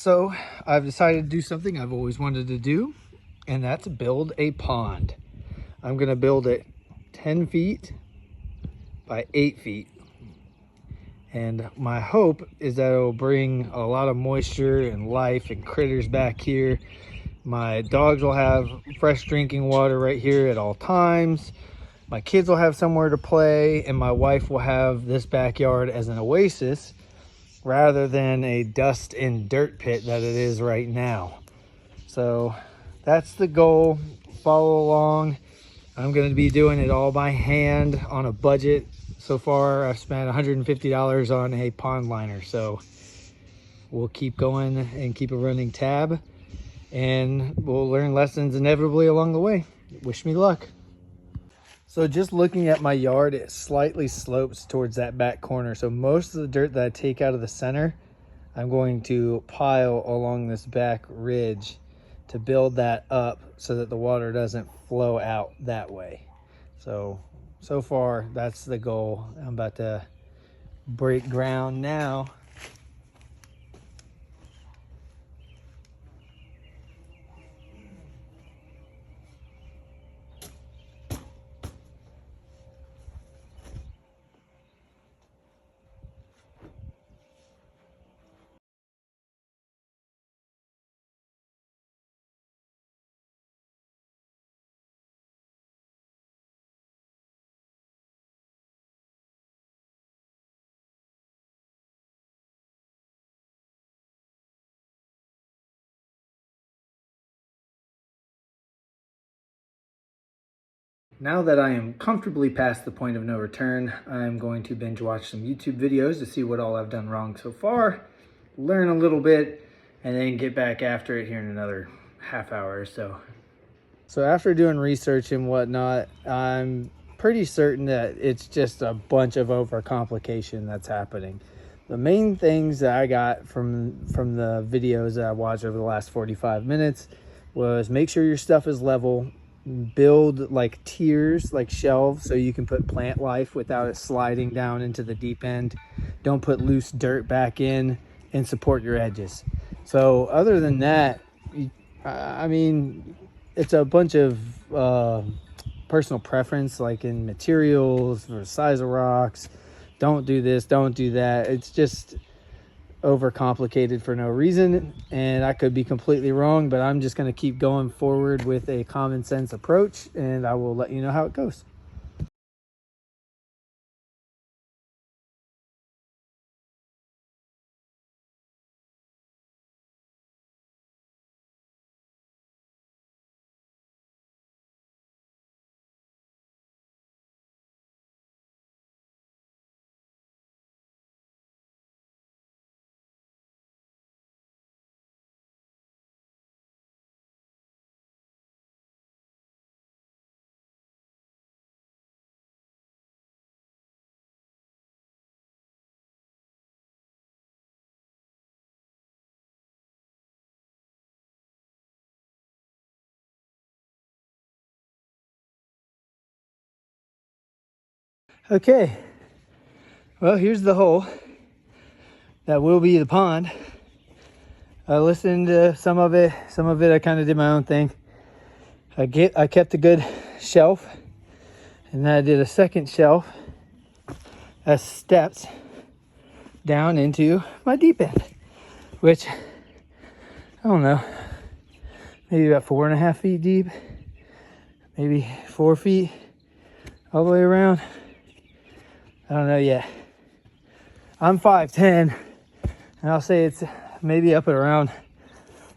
So I've decided to do something I've always wanted to do, and that's build a pond. I'm gonna build it 10 feet by 8 feet. And my hope is that it'll bring a lot of moisture and life and critters back here. My dogs will have fresh drinking water right here at all times. My kids will have somewhere to play, and my wife will have this backyard as an oasis rather than a dust and dirt pit that it is right now. So that's the goal. Follow along. I'm going to be doing it all by hand on a budget. So far I've spent $150 on a pond liner, so we'll keep going and keep a running tab, and we'll learn lessons inevitably along the way. Wish me luck. So just looking at my yard, it slightly slopes towards that back corner. So most of the dirt that I take out of the center, I'm going to pile along this back ridge to build that up so that the water doesn't flow out that way. So far, that's the goal. I'm about to break ground now. Now that I am comfortably past the point of no return, I'm going to binge watch some YouTube videos to see what all I've done wrong so far, learn a little bit, and then get back after it here in another half hour or so. So after doing research and whatnot, I'm pretty certain that it's just a bunch of overcomplication that's happening. The main things that I got from the videos that I watched over the last 45 minutes was make sure your stuff is level, build like tiers, like shelves, so you can put plant life without it sliding down into the deep end. Don't put loose dirt back in, and support your edges. So other than that, I mean, it's a bunch of personal preference, like in materials or size of rocks. Don't do this, don't do that. It's just overcomplicated for no reason, and I could be completely wrong, but I'm just going to keep going forward with a common sense approach, and I will let you know how it goes. Okay, well, here's the hole that will be the pond. I listened to some of it I kind of did my own thing. I kept a good shelf, and then I did a second shelf as steps down into my deep end, which, I don't know, maybe about 4.5 feet deep, maybe 4 feet all the way around. I don't know yet. I'm 5'10", and I'll say it's maybe up at around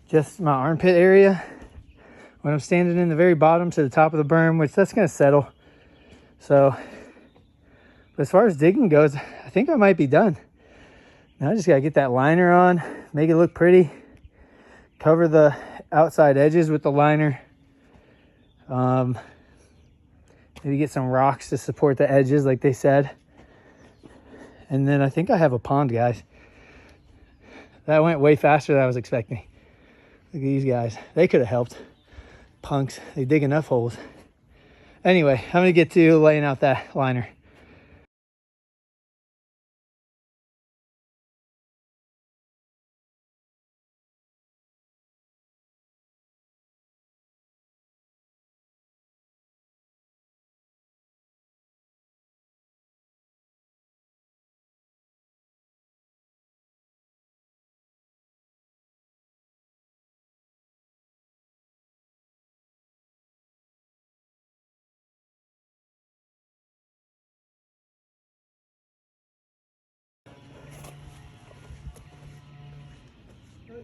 just my armpit area when I'm standing in the very bottom to the top of the berm, which that's going to settle. So, but as far as digging goes, I think I might be done. Now I just got to get that liner on, make it look pretty, cover the outside edges with the liner, maybe get some rocks to support the edges like they said. And then I think I have a pond, guys. That went way faster than I was expecting. Look at these guys. They could have helped. Punks. They dig enough holes. Anyway, I'm going to get to laying out that liner.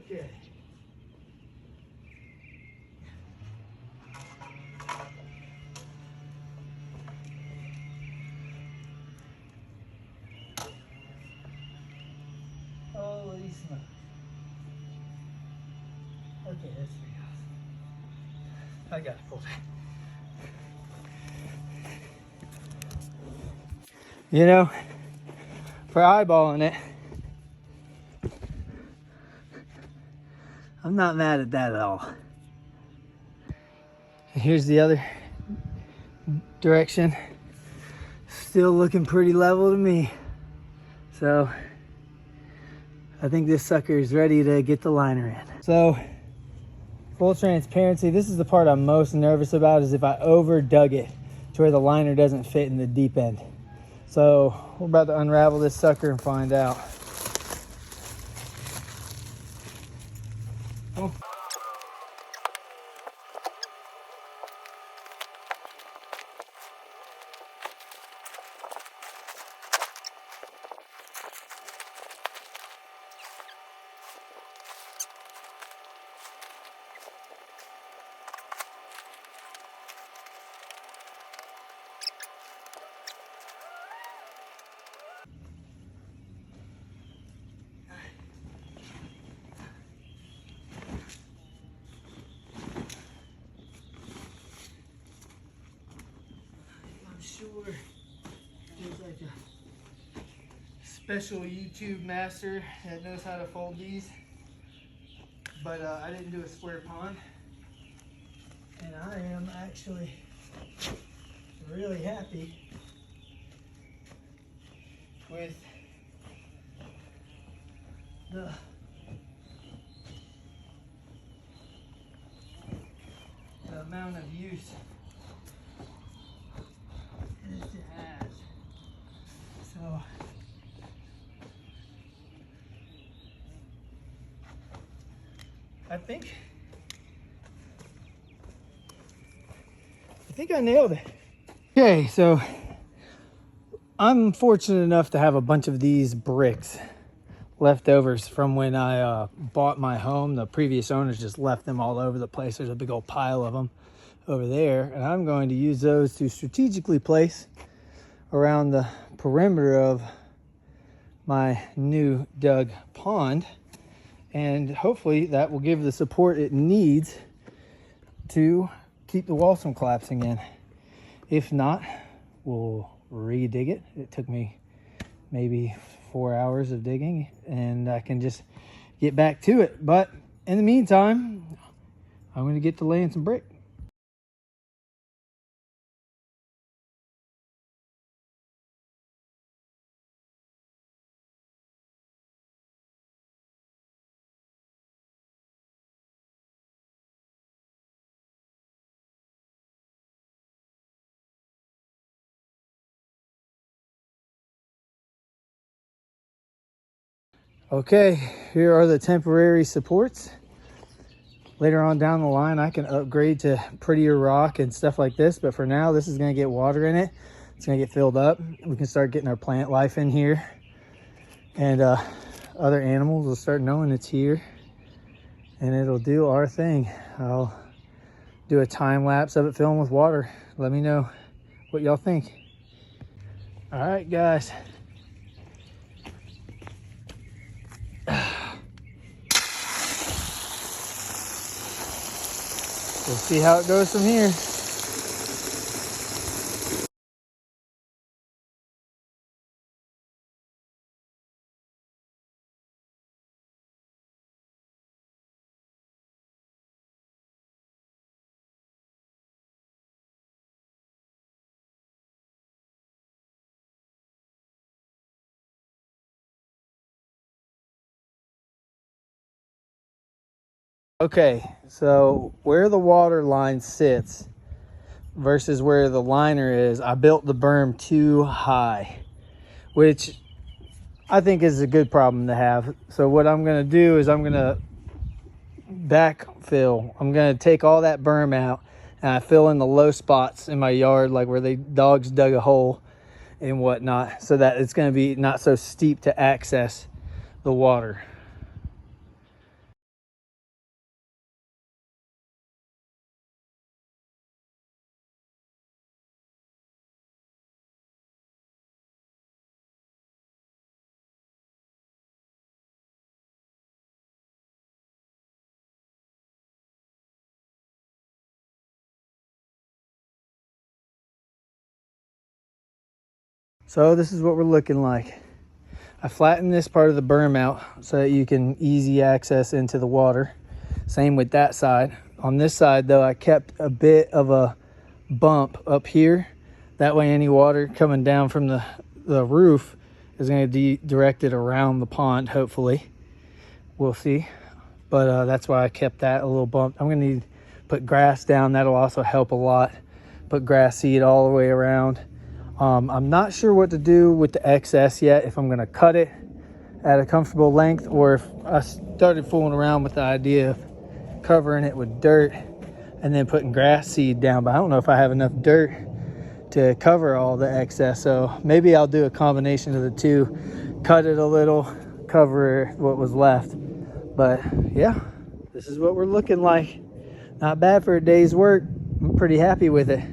Okay. Holy smokes. Okay, that's pretty awesome. I gotta pull that. You know, for eyeballing it, I'm not mad at that at all. And here's the other direction. Still looking pretty level to me. So I think this sucker is ready to get the liner in. So full transparency, this is the part I'm most nervous about, is if I over dug it to where the liner doesn't fit in the deep end. So we're about to unravel this sucker and find out. Oh. Sure, there's like a special YouTube master that knows how to fold these, but I didn't do a square pond, and I am actually really happy with the amount of use it has. So I think I nailed it. Okay, so I'm fortunate enough to have a bunch of these bricks leftovers from when I bought my home. The previous owners just left them all over the place. There's a big old pile of them over there, and I'm going to use those to strategically place around the perimeter of my new dug pond, and hopefully that will give the support it needs to keep the walls from collapsing in. If not, we'll re-dig it. It took me maybe 4 hours of digging, and I can just get back to it. But in the meantime, I'm going to get to laying some brick. Okay, here are the temporary supports. Later on down the line, I can upgrade to prettier rock and stuff like this, but for now, this is gonna get water in it. It's gonna get filled up. We can start getting our plant life in here, and other animals will start knowing it's here, and it'll do our thing. I'll do a time lapse of it filling with water. Let me know what y'all think. All right, guys. We'll see how it goes from here. Okay, so where the water line sits versus where the liner is, I built the berm too high, which I think is a good problem to have. So what I'm gonna do is I'm gonna backfill. I'm gonna take all that berm out and I fill in the low spots in my yard, like where the dogs dug a hole and whatnot, so that it's gonna be not so steep to access the water. So this is what we're looking like. I flattened this part of the berm out so that you can easy access into the water. Same with that side. On this side though, I kept a bit of a bump up here. That way any water coming down from the roof is going to be directed around the pond, hopefully. We'll see. But that's why I kept that a little bump. I'm going to need to put grass down. That'll also help a lot. Put grass seed all the way around. I'm not sure what to do with the excess yet, if I'm going to cut it at a comfortable length or if I started fooling around with the idea of covering it with dirt and then putting grass seed down. But I don't know if I have enough dirt to cover all the excess. So maybe I'll do a combination of the two, cut it a little, cover what was left. But yeah, this is what we're looking like. Not bad for a day's work. I'm pretty happy with it.